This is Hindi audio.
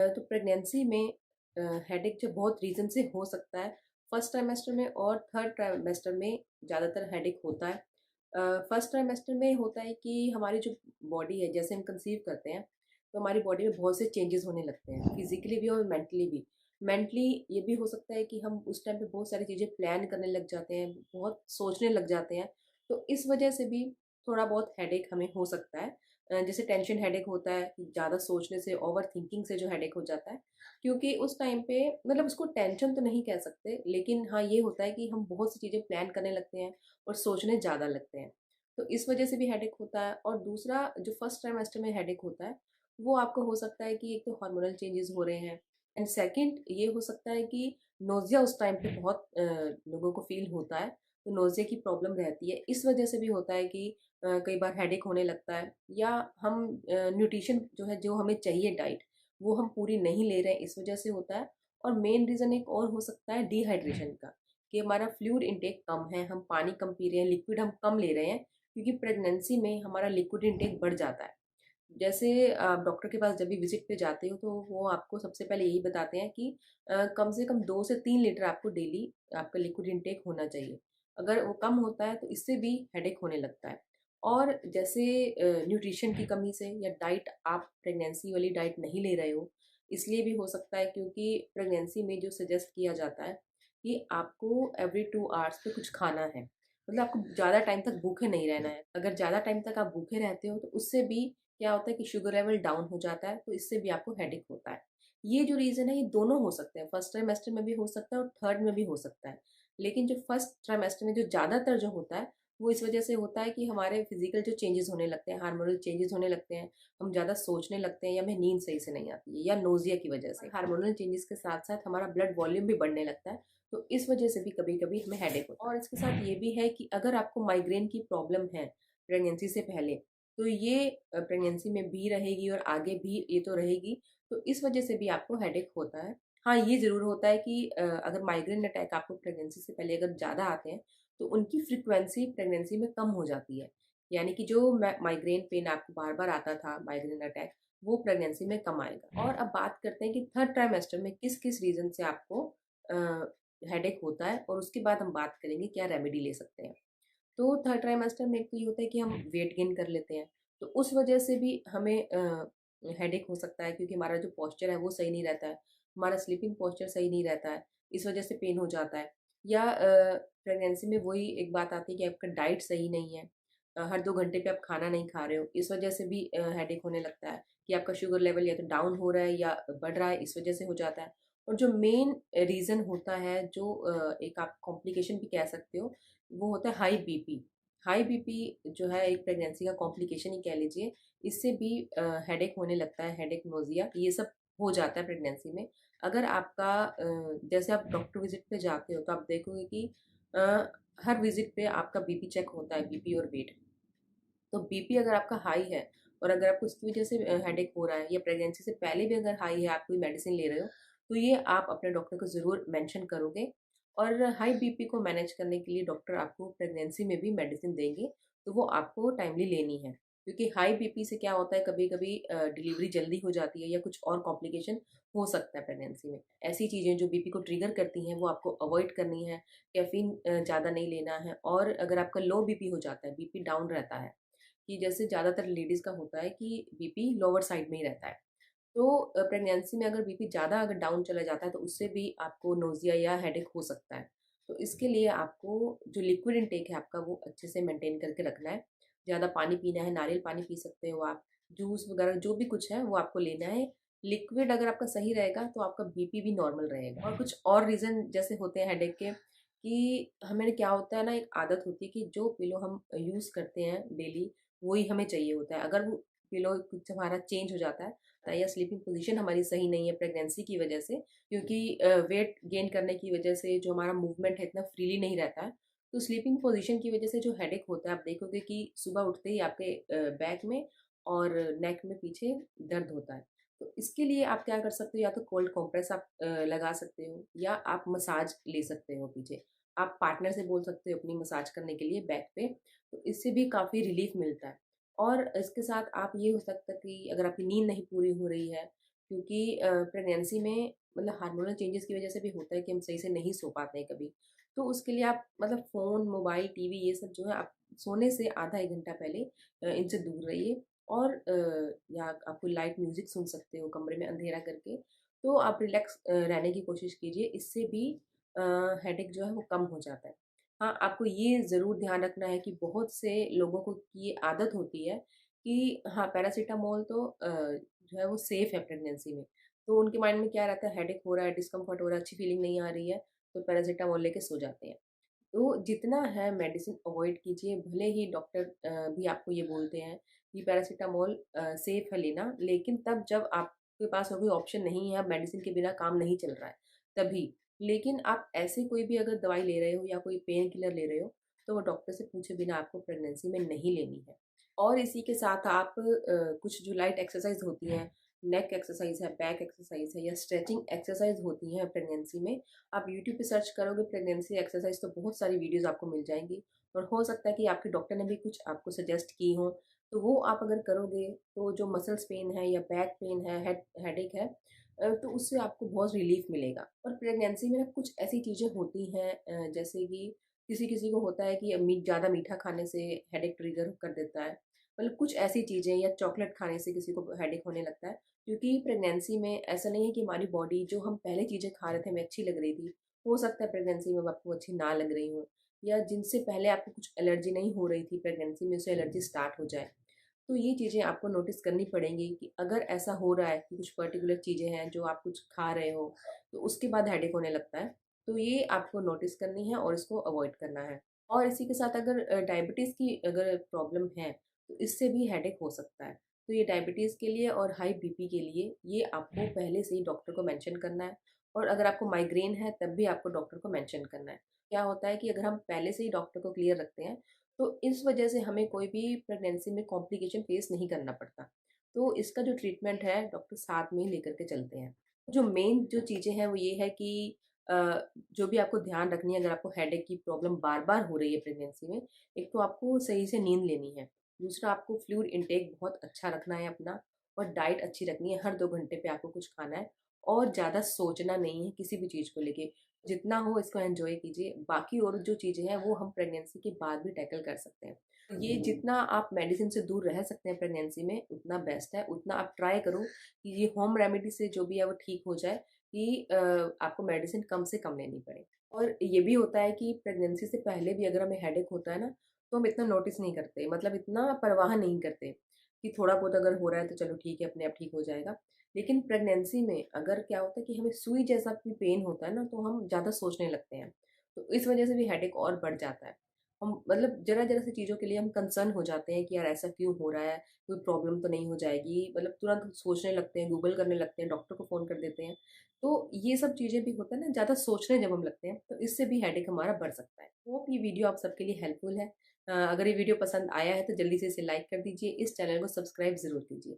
तो प्रेगनेंसी में हेडेक जो बहुत रीज़न से हो सकता है। फर्स्ट ट्राइमेस्टर में और थर्ड ट्राइमेस्टर में ज़्यादातर हेडेक होता है। फर्स्ट ट्राइमेस्टर में होता है कि हमारी जो बॉडी है, जैसे हम कंसीव करते हैं तो हमारी बॉडी में बहुत से चेंजेस होने लगते हैं, फिजिकली भी और मेंटली भी। मेंटली ये भी हो सकता है कि हम उस टाइम पे बहुत सारी चीज़ें प्लान करने लग जाते हैं, बहुत सोचने लग जाते हैं। तो इस वजह से भी थोड़ा बहुत हेडेक हमें हो सकता है। जैसे टेंशन हेडेक होता है कि ज़्यादा सोचने से, ओवर थिंकिंग से जो हेडेक हो जाता है। क्योंकि उस टाइम पे मतलब उसको टेंशन तो नहीं कह सकते, लेकिन हाँ ये होता है कि हम बहुत सी चीज़ें प्लान करने लगते हैं और सोचने ज़्यादा लगते हैं। तो इस वजह से भी हेडेक होता है। और दूसरा जो फर्स्ट ट्राइमेस्टर में हेडेक होता है, वो आपको हो सकता है कि एक तो हार्मोनल चेंजेस हो रहे हैं, एंड सेकंड ये हो सकता है कि नोज़िया उस टाइम पे बहुत लोगों को फील होता है। तो नोज़िया की प्रॉब्लम रहती है। इस वजह से भी होता है कि कई बार हेडेक होने लगता है, या हम न्यूट्रिशन जो है, जो हमें चाहिए डाइट, वो हम पूरी नहीं ले रहे हैं, इस वजह से होता है। और मेन रीज़न एक और हो सकता है डिहाइड्रेशन का, कि हमारा फ्लूइड इंटेक कम है, हम पानी कम पी रहे हैं, लिक्विड हम कम ले रहे हैं। क्योंकि प्रेगनेंसी में हमारा लिक्विड इंटेक बढ़ जाता है। जैसे आप डॉक्टर के पास जब भी विजिट पे जाते हो तो वो आपको सबसे पहले यही बताते हैं कि कम से कम 2 से 3 लीटर आपको डेली आपका लिक्विड इंटेक होना चाहिए। अगर वो कम होता है तो इससे भी हेडेक होने लगता है। और जैसे न्यूट्रिशन की कमी से, या डाइट आप प्रेगनेंसी वाली डाइट नहीं ले रहे हो, इसलिए भी हो सकता है। क्योंकि प्रेगनेंसी में जो सजेस्ट किया जाता है कि आपको एवरी 2 आवर्स पे कुछ खाना है, मतलब आपको ज़्यादा टाइम तक भूखे नहीं रहना है। अगर ज़्यादा टाइम तक आप भूखे रहते हो तो उससे भी क्या होता है कि शुगर लेवल डाउन हो जाता है, तो इससे भी आपको हेडेक होता है। ये जो रीज़न है, ये दोनों हो सकते हैं, फर्स्ट ट्राइमेस्टर में भी हो सकता है और थर्ड में भी हो सकता है। लेकिन जो फर्स्ट ट्राइमेस्टर में जो ज़्यादातर जो होता है, वो इस वजह से होता है कि हमारे फिजिकल जो चेंजेस होने लगते हैं, हार्मोनल चेंजेस होने लगते हैं, हम ज़्यादा सोचने लगते हैं, या हमें नींद सही से नहीं आती है, या नोजिया की वजह से। हार्मोनल चेंजेस के साथ साथ हमारा ब्लड वॉल्यूम भी बढ़ने लगता है। तो इस वजह से भी कभी कभी हमें हेडेक होता है। और इसके साथ ये भी है कि अगर आपको माइग्रेन की प्रॉब्लम है प्रेगनेंसी से पहले, तो ये प्रेगनेंसी में भी रहेगी और आगे भी ये तो रहेगी। तो इस वजह से भी आपको हेडेक होता है। हाँ, ये ज़रूर होता है कि अगर माइग्रेन अटैक आपको प्रेगनेंसी से पहले अगर ज़्यादा आते हैं, तो उनकी फ्रीक्वेंसी प्रेगनेंसी में कम हो जाती है। यानी कि जो माइग्रेन पेन आपको बार-बार आता था, माइग्रेन अटैक, वो प्रेगनेंसी में कम आएगा। और अब बात करते हैं कि थर्ड ट्राइमेस्टर में किस-किस रीज़न से आपको हेडेक होता है, और उसके बाद हम बात करेंगे क्या रेमेडी ले सकते हैं। तो थर्ड ट्राइमेस्टर में एक तो ये होता है कि हम वेट गेन कर लेते हैं, तो उस वजह से भी हमें हेडेक हो सकता है। क्योंकि हमारा जो पोस्चर है वो सही नहीं रहता है, हमारा स्लीपिंग पोस्चर सही नहीं रहता है, इस वजह से पेन हो जाता है। या प्रेगनेंसी में वही एक बात आती है कि आपका डाइट सही नहीं है, हर 2 घंटे पे आप खाना नहीं खा रहे हो, इस वजह से भी हेडेक होने लगता है। कि आपका शुगर लेवल या तो डाउन हो रहा है या बढ़ रहा है, इस वजह से हो जाता है। और जो मेन रीज़न होता है, जो एक आप कॉम्प्लिकेशन भी कह सकते हो, वो होता है हाई बीपी। हाई बीपी जो है एक प्रेगनेंसी का कॉम्प्लिकेशन ही कह लीजिए। इससे भी हेडेक होने लगता है, हेडेक, नोज़िया, ये सब हो जाता है प्रेगनेंसी में। अगर आपका जैसे आप डॉक्टर विज़िट पे जाते हो तो आप देखोगे कि अ, हर विज़िट पे आपका बीपी चेक होता है, बीपी और वेट। तो बीपी अगर आपका हाई है, और अगर आपको इसकी वजह से हेडेक हो रहा है, या प्रेगनेंसी से पहले भी अगर हाई है, आप कोई मेडिसिन ले रहे हो, तो ये आप अपने डॉक्टर को ज़रूर मेंशन करोगे। और हाई बीपी को मैनेज करने के लिए डॉक्टर आपको प्रेगनेंसी में भी मेडिसिन देंगे, तो वो आपको टाइमली लेनी है। क्योंकि हाई बीपी से क्या होता है, कभी-कभी डिलीवरी जल्दी हो जाती है, या कुछ और कॉम्प्लिकेशन हो सकता है प्रेगनेंसी में। ऐसी चीज़ें जो बीपी को ट्रिगर करती हैं, वो आपको अवॉइड करनी है। कैफ़ीन ज़्यादा नहीं लेना है। और अगर आपका लो बीपी हो जाता है, बीपी डाउन रहता है, कि जैसे ज़्यादातर लेडीज़ का होता है कि बीपी लोअर साइड में ही रहता है। तो प्रेगनेंसी में अगर बीपी ज़्यादा अगर डाउन चला जाता है, तो उससे भी आपको नोज़िया या हेडेक हो सकता है। तो इसके लिए आपको जो लिक्विड इंटेक है आपका, वो अच्छे से मेंटेन करके रखना है। ज़्यादा पानी पीना है, नारियल पानी पी सकते हो आप, जूस वगैरह जो भी कुछ है वो आपको लेना है। लिक्विड अगर आपका सही रहेगा तो आपका बीपी भी नॉर्मल रहेगा। और कुछ और रीज़न जैसे होते हैं हेडेक के, कि हमें क्या होता है ना, एक आदत होती है कि जो पिलो हम यूज़ करते हैं डेली, वही हमें चाहिए होता है। अगर वो पिलो कुछ हमारा चेंज हो जाता है, या स्लीपिंग पोजीशन हमारी सही नहीं है प्रेगनेंसी की वजह से, क्योंकि वेट गेन करने की वजह से जो हमारा मूवमेंट है इतना फ्रीली नहीं रहता है, तो स्लीपिंग पोजीशन की वजह से जो हेडेक होता है, आप देखोगे कि सुबह उठते ही आपके बैक में और नेक में पीछे दर्द होता है। तो इसके लिए आप क्या कर सकते हो, या तो कोल्ड कॉम्प्रेस आप लगा सकते हो, या आप मसाज ले सकते हो पीछे। आप पार्टनर से बोल सकते हो अपनी मसाज करने के लिए बैक पे, तो इससे भी काफ़ी रिलीफ मिलता है। और इसके साथ आप ये हो सकता है कि अगर आपकी नींद नहीं पूरी हो रही है, क्योंकि प्रेगनेंसी में मतलब हार्मोनल चेंजेस की वजह से भी होता है कि हम सही से नहीं सो पाते हैं कभी। तो उसके लिए आप मतलब फ़ोन, मोबाइल, टीवी ये सब जो है आप सोने से आधा 1 घंटा पहले इनसे दूर रहिए। और या आप कोई लाइट म्यूज़िक सुन सकते हो कमरे में अंधेरा करके। तो आप रिलैक्स रहने की कोशिश कीजिए, इससे भी अ, हेडेक जो है वो कम हो जाता है। हाँ, आपको ये ज़रूर ध्यान रखना है कि बहुत से लोगों को ये आदत होती है कि हाँ, पैरासिटामोल तो जो है वो सेफ़ है प्रेगनेंसी में। तो उनके माइंड में क्या रहता है, हेडेक हो रहा है, डिस्कम्फर्ट हो रहा है, अच्छी फीलिंग नहीं आ रही है, तो पैरासिटामोल लेके सो जाते हैं। तो जितना है मेडिसिन अवॉइड कीजिए, भले ही डॉक्टर भी आपको ये बोलते हैं कि पैरासिटामोल सेफ है लेना, लेकिन तब जब आपके पास और कोई ऑप्शन नहीं है, अब मेडिसिन के बिना काम नहीं चल रहा है, तभी। लेकिन आप ऐसे कोई भी अगर दवाई ले रहे हो या कोई पेन किलर ले रहे हो, तो वो डॉक्टर से पूछे बिना आपको प्रेगनेंसी में नहीं लेनी है। और इसी के साथ आप कुछ जो लाइट एक्सरसाइज होती हैं, नेक एक्सरसाइज है, बैक एक्सरसाइज है या स्ट्रेचिंग एक्सरसाइज होती हैं प्रेगनेंसी में, आप यूट्यूब पे सर्च करोगे प्रेगनेंसी एक्सरसाइज तो बहुत सारी वीडियोस आपको मिल जाएंगी। और हो सकता है कि आपके डॉक्टर ने भी कुछ आपको सजेस्ट की हो, तो वो आप अगर करोगे तो जो मसल्स पेन है या बैक पेन है, हेडेक है, तो उससे आपको बहुत रिलीफ मिलेगा। और प्रेगनेंसी में ना कुछ ऐसी चीज़ें होती हैं, जैसे कि किसी किसी को होता है कि ज़्यादा मीठा खाने से हेडेक ट्रिगर कर देता है। मतलब कुछ ऐसी चीज़ें या चॉकलेट खाने से किसी को हेडेक होने लगता है। क्योंकि प्रेगनेंसी में ऐसा नहीं है कि हमारी बॉडी जो हम पहले चीज़ें खा रहे थे हमें अच्छी लग रही थी, हो सकता है प्रेगनेंसी में अब आपको अच्छी ना लग रही हो, या जिनसे पहले आपको कुछ एलर्जी नहीं हो रही थी प्रेगनेंसी में उससे एलर्जी स्टार्ट हो जाए। तो ये चीज़ें आपको नोटिस करनी पड़ेंगी कि अगर ऐसा हो रहा है कि कुछ पर्टिकुलर चीज़ें हैं जो आप कुछ खा रहे हो, तो उसके बाद हेडेक होने लगता है, तो ये आपको नोटिस करनी है और इसको अवॉइड करना है। और इसी के साथ अगर डायबिटीज़ की अगर प्रॉब्लम है, तो इससे भी हेडेक हो सकता है। तो ये डायबिटीज़ के लिए और हाई बीपी के लिए ये आपको पहले से ही डॉक्टर को मेंशन करना है। और अगर आपको माइग्रेन है तब भी आपको डॉक्टर को मेंशन करना है। क्या होता है कि अगर हम पहले से ही डॉक्टर को क्लियर रखते हैं, तो इस वजह से हमें कोई भी प्रेगनेंसी में कॉम्प्लिकेशन फेस नहीं करना पड़ता। तो इसका जो ट्रीटमेंट है डॉक्टर साथ में ही लेकर के चलते हैं। जो मेन जो चीज़ें हैं वो ये है कि अ, जो भी आपको ध्यान रखनी है अगर आपको हेडेक की प्रॉब्लम बार-बार हो रही है प्रेगनेंसी में, एक तो आपको सही से नींद लेनी है। दूसरा आपको फ्लूइड इंटेक बहुत अच्छा रखना है अपना, और डाइट अच्छी रखनी है, हर 2 घंटे पे आपको कुछ खाना है और ज़्यादा सोचना नहीं है किसी भी चीज़ को लेके। जितना हो इसको एन्जॉय कीजिए, बाकी और जो चीज़ें हैं वो हम प्रेगनेंसी के बाद भी टैकल कर सकते हैं। ये जितना आप मेडिसिन से दूर रह सकते हैं प्रेगनेंसी में उतना बेस्ट है, उतना आप ट्राई करो कि ये होम रेमेडी से जो भी है वो ठीक हो जाए, कि आपको मेडिसिन कम से कम लेनी पड़े। और ये भी होता है कि प्रेगनेंसी से पहले भी अगर हमें हेडेक होता है ना, तो हम इतना नोटिस नहीं करते, मतलब इतना परवाह नहीं करते कि थोड़ा बहुत अगर हो रहा है तो चलो ठीक है, अपने आप ठीक हो जाएगा। लेकिन प्रेगनेंसी में अगर क्या होता है कि हमें सुई जैसा भी पेन होता है ना, तो हम ज़्यादा सोचने लगते हैं। तो इस वजह से भी हेडेक और बढ़ जाता है। हम मतलब ज़रा-ज़रा सी चीज़ों के लिए हम कंसर्न हो जाते हैं कि यार ऐसा क्यों हो रहा है? कोई प्रॉब्लम तो नहीं हो जाएगी? मतलब तुरंत सोचने लगते हैं, गूगल करने लगते हैं, डॉक्टर को फ़ोन कर देते हैं। तो ये सब चीज़ें भी होता है ना, ज़्यादा सोचने जब हम लगते हैं, तो इससे भी हेडेक हमारा बढ़ सकता है। होप ये वीडियो आप सबके लिए हेल्पफुल है। अगर ये वीडियो पसंद आया है तो जल्दी से इसे लाइक कर दीजिए, इस चैनल को सब्सक्राइब ज़रूर कीजिए।